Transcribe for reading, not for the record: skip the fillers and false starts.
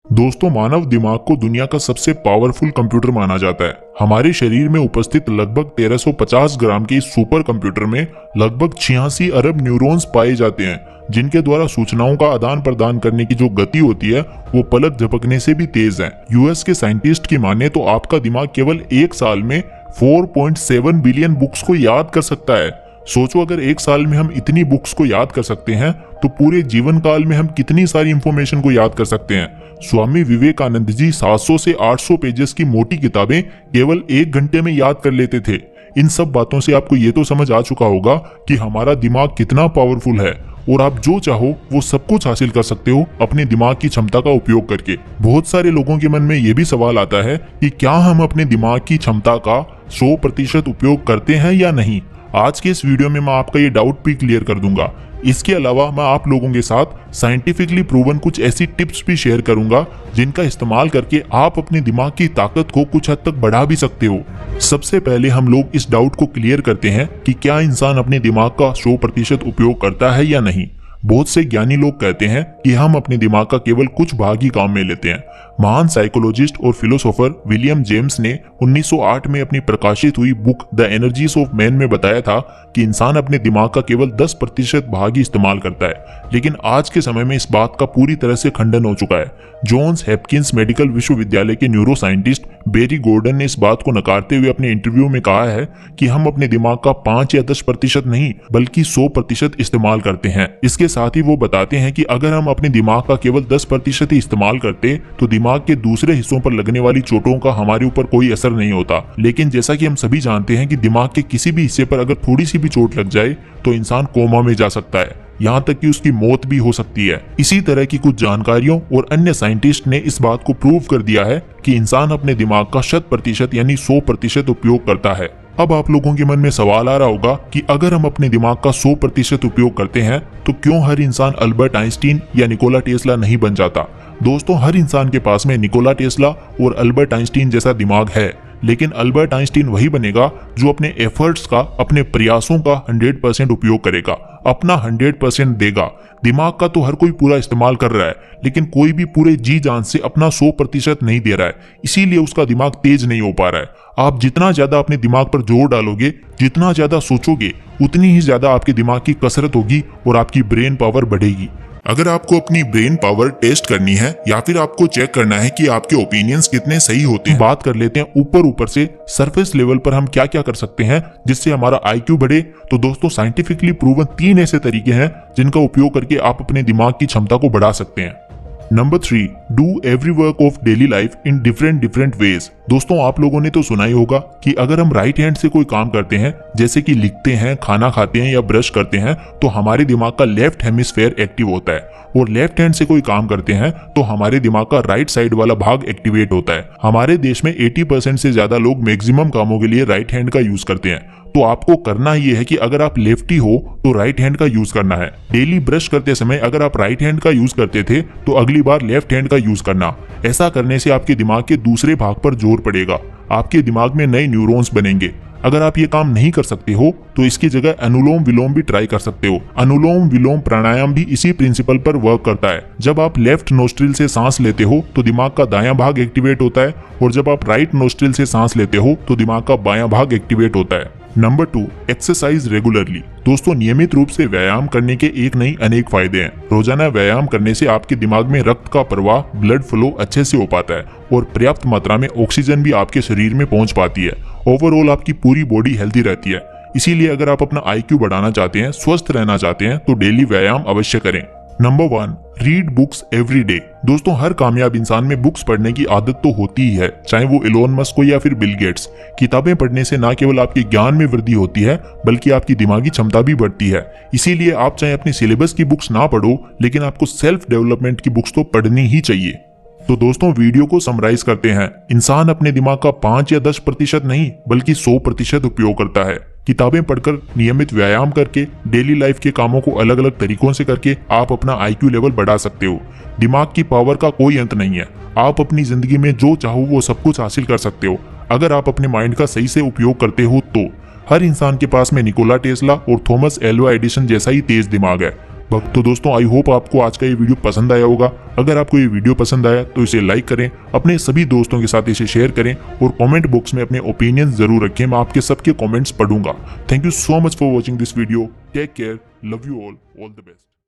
दोस्तों, मानव दिमाग को दुनिया का सबसे पावरफुल कंप्यूटर माना जाता है। हमारे शरीर में उपस्थित लगभग 1350 ग्राम के इस सुपर कंप्यूटर में लगभग 86 अरब न्यूरॉन्स पाए जाते हैं, जिनके द्वारा सूचनाओं का आदान प्रदान करने की जो गति होती है वो पलक झपकने से भी तेज है। यूएस के साइंटिस्ट की माने तो आपका दिमाग केवल एक साल में 4.7 बिलियन बुक्स को याद कर सकता है। सोचो, अगर एक साल में हम इतनी बुक्स को याद कर सकते हैं तो पूरे जीवन काल में हम कितनी सारी इंफॉर्मेशन को याद कर सकते हैं। स्वामी विवेकानंद जी 700 से 800 पेजेस की मोटी किताबें केवल 1 घंटे में याद कर लेते थे। इन सब बातों से आपको ये तो समझ आ चुका होगा कि हमारा दिमाग कितना पावरफुल है और आप जो चाहो वो सब कुछ हासिल कर सकते हो अपने दिमाग की क्षमता का उपयोग करके। बहुत सारे लोगों के मन में ये भी सवाल आता है कि क्या हम अपने दिमाग की क्षमता का 100% उपयोग करते हैं या नहीं। आज के इस वीडियो में मैं आपका ये डाउट भी क्लियर कर दूंगा। इसके अलावा मैं आप लोगों के साथ साइंटिफिकली प्रूवन कुछ ऐसी टिप्स भी शेयर करूंगा जिनका इस्तेमाल करके आप अपने दिमाग की ताकत को कुछ हद तक बढ़ा भी सकते हो। सबसे पहले हम लोग इस डाउट को क्लियर करते हैं कि क्या इंसान अपने दिमाग का 100% उपयोग करता है या नहीं। बहुत से ज्ञानी लोग कहते हैं कि हम अपने दिमाग का केवल कुछ भाग ही काम में लेते हैं। महान साइकोलॉजिस्ट और फिलोसोफर विलियम जेम्स ने 1908 में अपनी प्रकाशित हुई book the energies of man में बताया था कि इंसान अपने दिमाग का केवल 10% भाग ही इस्तेमाल करता है। लेकिन आज के समय में इस बात का पूरी तरह से खंडन हो चुका है। जॉन्स हॉपकिंस मेडिकल विश्वविद्यालय के न्यूरो साइंटिस्ट बेरी गॉर्डन ने इस बात को नकारते हुए अपने इंटरव्यू में कहा है कि हम अपने दिमाग का 5 या 10% नहीं बल्कि 100% इस्तेमाल करते हैं। इसके साथ ही वो बताते हैं कि अगर हम अपने दिमाग का केवल 10% ही इस्तेमाल करते तो दिमाग के दूसरे हिस्सों पर लगने वाली चोटों का हमारे ऊपर कोई असर नहीं होता। लेकिन जैसा कि हम सभी जानते हैं कि दिमाग के किसी भी हिस्से पर अगर थोड़ी सी भी चोट लग जाए तो इंसान कोमा में जा सकता है, यहाँ तक कि उसकी मौत भी हो सकती है। इसी तरह की कुछ जानकारियों और अन्य साइंटिस्ट ने इस बात को प्रूव कर दिया है कि इंसान अपने दिमाग का 100% यानी 100% उपयोग करता है। अब आप लोगों के मन में सवाल आ रहा होगा कि अगर हम अपने दिमाग का 100% उपयोग करते हैं तो क्यों हर इंसान अल्बर्ट आइंस्टीन या निकोला टेस्ला नहीं बन जाता। दोस्तों, हर इंसान के पास में निकोला टेस्ला और अल्बर्ट आइंस्टीन जैसा दिमाग है, लेकिन अल्बर्ट आइंस्टीन वही बनेगा जो अपने एफर्ट्स का, अपने प्रयासों का 100% उपयोग करेगा, अपना 100% देगा। दिमाग का तो हर कोई पूरा इस्तेमाल कर रहा है, लेकिन कोई भी पूरे जी जान से अपना 100% नहीं दे रहा है, इसीलिए उसका दिमाग तेज नहीं हो पा रहा है। आप जितना ज्यादा अपने दिमाग पर जोर डालोगे, जितना ज्यादा सोचोगे, उतनी ही ज्यादा आपके दिमाग की कसरत होगी और आपकी ब्रेन पावर बढ़ेगी। अगर आपको अपनी ब्रेन पावर टेस्ट करनी है या फिर आपको चेक करना है कि आपके ओपिनियंस कितने सही होते हैं, बात कर लेते हैं ऊपर से सरफेस लेवल पर हम क्या क्या कर सकते हैं जिससे हमारा आईक्यू बढ़े। तो दोस्तों, साइंटिफिकली प्रूवन 3 ऐसे तरीके हैं जिनका उपयोग करके आप अपने दिमाग की क्षमता को बढ़ा सकते हैं। Number 3, do every work of daily life in different ways. दोस्तों, आप लोगों ने तो सुना ही होगा कि अगर हम राइट हैंड से कोई काम करते हैं, जैसे कि लिखते हैं, खाना खाते हैं या ब्रश करते हैं, तो हमारे दिमाग का लेफ्ट हेमिस्फेयर एक्टिव होता है, और लेफ्ट हैंड से कोई काम करते हैं तो हमारे दिमाग का राइट साइड वाला भाग एक्टिवेट होता है। हमारे देश में 80% से ज्यादा लोग मैक्सिमम कामों के लिए राइट हैंड का यूज करते हैं। तो आपको करना ये है कि अगर आप लेफ्टी हो तो राइट हैंड का यूज करना है। डेली ब्रश करते समय अगर आप राइट हैंड का यूज करते थे तो अगली बार लेफ्ट हैंड का यूज करना। ऐसा करने से आपके दिमाग के दूसरे भाग पर जोर पड़ेगा, आपके दिमाग में नए न्यूरॉन्स बनेंगे। अगर आप ये काम नहीं कर सकते हो तो इसकी जगह अनुलोम विलोम भी ट्राई कर सकते हो। अनुलोम विलोम प्राणायाम भी इसी प्रिंसिपल पर वर्क करता है। जब आप लेफ्ट नोस्ट्रिल से सांस लेते हो तो दिमाग का दायां भाग एक्टिवेट होता है, और जब आप राइट नोस्ट्रिल से सांस लेते हो तो दिमाग का बायां भाग एक्टिवेट होता है। Number 2, exercise regularly. दोस्तों, नियमित रूप से व्यायाम करने के एक नहीं अनेक फायदे हैं। रोजाना व्यायाम करने से आपके दिमाग में रक्त का प्रवाह, ब्लड फ्लो अच्छे से हो पाता है और पर्याप्त मात्रा में ऑक्सीजन भी आपके शरीर में पहुंच पाती है। ओवरऑल आपकी पूरी बॉडी हेल्दी रहती है। इसीलिए अगर आप अपना आईक्यू बढ़ाना चाहते हैं, स्वस्थ रहना चाहते हैं, तो डेली व्यायाम अवश्य करें। Number 1, read books every day. दोस्तों, हर कामयाब इंसान में बुक्स पढ़ने की आदत तो होती ही है, चाहे वो इलोन मस्क हो या फिर बिल गेट्स। किताबें पढ़ने से न केवल आपके ज्ञान में वृद्धि होती है बल्कि आपकी दिमागी क्षमता भी बढ़ती है। इसीलिए आप चाहे अपनी सिलेबस की बुक्स ना पढ़ो, लेकिन आपको सेल्फ डेवलपमेंट की बुक्स तो पढ़नी ही चाहिए। तो दोस्तों, वीडियो को समराइज करते हैं। इंसान अपने दिमाग का 5 या 10% नहीं बल्कि 100% उपयोग करता है। किताबें पढ़कर, नियमित व्यायाम करके, डेली लाइफ के कामों को अलग अलग तरीकों से करके आप अपना आईक्यू लेवल बढ़ा सकते हो। दिमाग की पावर का कोई अंत नहीं है। आप अपनी जिंदगी में जो चाहो वो सब कुछ हासिल कर सकते हो अगर आप अपने माइंड का सही से उपयोग करते हो तो। हर इंसान के पास में निकोला टेस्ला और थॉमस एल्वा एडिसन जैसा ही तेज दिमाग है। तो दोस्तों आई होप आपको आज का ये वीडियो पसंद आया होगा। अगर आपको ये वीडियो पसंद आया तो इसे लाइक करें, अपने सभी दोस्तों के साथ इसे शेयर करें और कमेंट बॉक्स में अपने ओपिनियन जरूर रखें। मैं आपके सबके कमेंट्स पढ़ूंगा। Thank you so much for watching this video. Take care, love you all the best.